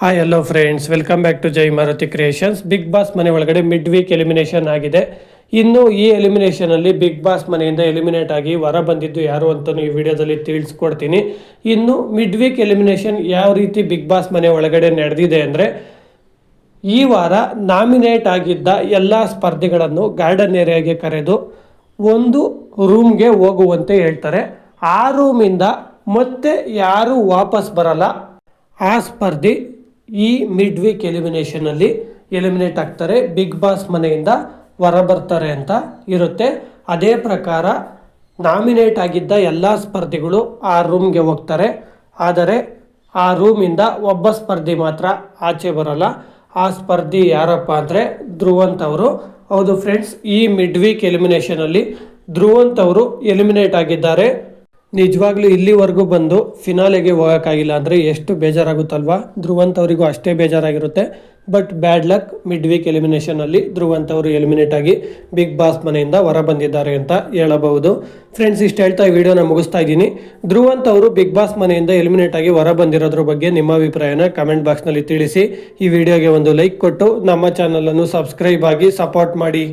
Hi hello friends, welcome back to Jai Maruti Creations. Bigg Boss ಮನೆ ಒಳಗಡೆ mid week elimination ಆಗಿದೆ. ಇನ್ನು ಈ ಎಲಿಮಿನೇಷನಲ್ಲಿ ಬಿಗ್ ಬಾಸ್ ಮನೆಯಿಂದ ಎಲಿಮಿನೇಟ್ ಆಗಿ ಹೊರ ಬಂದಿದ್ದು ಯಾರು ಅಂತ ಈ ವಿಡಿಯೋದಲ್ಲಿ ತಿಳಿಸ್ಕೊಡ್ತೀನಿ. ಇನ್ನು ಮಿಡ್ ವೀಕ್ ಎಲಿಮಿನೇಷನ್ ಯಾವ ರೀತಿ ಬಿಗ್ ಬಾಸ್ ಮನೆ ಒಳಗಡೆ ನಡೆದಿದೆ ಅಂದರೆ, ಈ ವಾರ ನಾಮಿನೇಟ್ ಆಗಿದ್ದ ಎಲ್ಲ ಸ್ಪರ್ಧಿಗಳನ್ನು ಗಾರ್ಡನ್ ಏರಿಯಾಗೆ ಕರೆದು ಒಂದು ರೂಮ್ಗೆ ಹೋಗುವಂತೆ ಹೇಳ್ತಾರೆ. ಆ ರೂಮಿಂದ ಮತ್ತೆ ಯಾರು ವಾಪಸ್ ಬರಲ್ಲ. ಆ ಸ್ಪರ್ಧಿ ಈ ಮಿಡ್ ವೀಕ್ ಎಲಿಮಿನೇಷನಲ್ಲಿ ಎಲಿಮಿನೇಟ್ ಆಗ್ತಾರೆ, ಬಿಗ್ ಬಾಸ್ ಮನೆಯಿಂದ ಹೊರ ಬರ್ತಾರೆ ಅಂತ ಇರುತ್ತೆ. ಅದೇ ಪ್ರಕಾರ ನಾಮಿನೇಟ್ ಆಗಿದ್ದ ಎಲ್ಲ ಸ್ಪರ್ಧಿಗಳು ಆ ರೂಮ್ಗೆ ಹೋಗ್ತಾರೆ. ಆದರೆ ಆ ರೂಮಿಂದ ಒಬ್ಬ ಸ್ಪರ್ಧಿ ಮಾತ್ರ ಆಚೆ ಬರಲ್ಲ. ಆ ಸ್ಪರ್ಧಿ ಯಾರಪ್ಪ ಅಂದರೆ ಧ್ರುವಂತ್ ಅವರು. ಹೌದು ಫ್ರೆಂಡ್ಸ್, ಈ ಮಿಡ್ ವೀಕ್ ಎಲಿಮಿನೇಷನಲ್ಲಿ ಧ್ರುವಂತ್ ಅವರು ಎಲಿಮಿನೇಟ್ ಆಗಿದ್ದಾರೆ. ನಿಜವಾಗ್ಲೂ ಇಲ್ಲಿವರೆಗೂ ಬಂದು ಫಿನಾಲೆಗೆ ಹೋಗೋಕ್ಕಾಗಿಲ್ಲ ಅಂದರೆ ಎಷ್ಟು ಬೇಜಾರಾಗುತ್ತಲ್ವಾ. ಧ್ರುವಂತ್ ಅವರಿಗೂ ಅಷ್ಟೇ ಬೇಜಾರಾಗಿರುತ್ತೆ. But bad luck, midweek ಎಲಿಮಿನೇಷನಲ್ಲಿ ಧ್ರುವಂತ್ ಅವರು ಎಲಿಮಿನೇಟ್ ಆಗಿ ಬಿಗ್ ಬಾಸ್ ಮನೆಯಿಂದ ಹೊರ ಬಂದಿದ್ದಾರೆ ಅಂತ ಹೇಳಬಹುದು. ಫ್ರೆಂಡ್ಸ್, ಇಷ್ಟು ಹೇಳ್ತಾ ಈ ವಿಡಿಯೋನ ಮುಗಿಸ್ತಾ ಇದ್ದೀನಿ. ಧ್ರುವಂತ್ ಅವರು ಬಿಗ್ ಬಾಸ್ ಮನೆಯಿಂದ ಎಲಿಮಿನೇಟ್ ಆಗಿ ಹೊರ ಬಂದಿರೋದ್ರ ಬಗ್ಗೆ ನಿಮ್ಮ ಅಭಿಪ್ರಾಯನ ಕಮೆಂಟ್ ಬಾಕ್ಸ್ನಲ್ಲಿ ತಿಳಿಸಿ. ಈ ವಿಡಿಯೋಗೆ ಒಂದು ಲೈಕ್ ಕೊಟ್ಟು ನಮ್ಮ ಚಾನಲನ್ನು ಸಬ್ಸ್ಕ್ರೈಬ್ ಆಗಿ ಸಪೋರ್ಟ್ ಮಾಡಿ.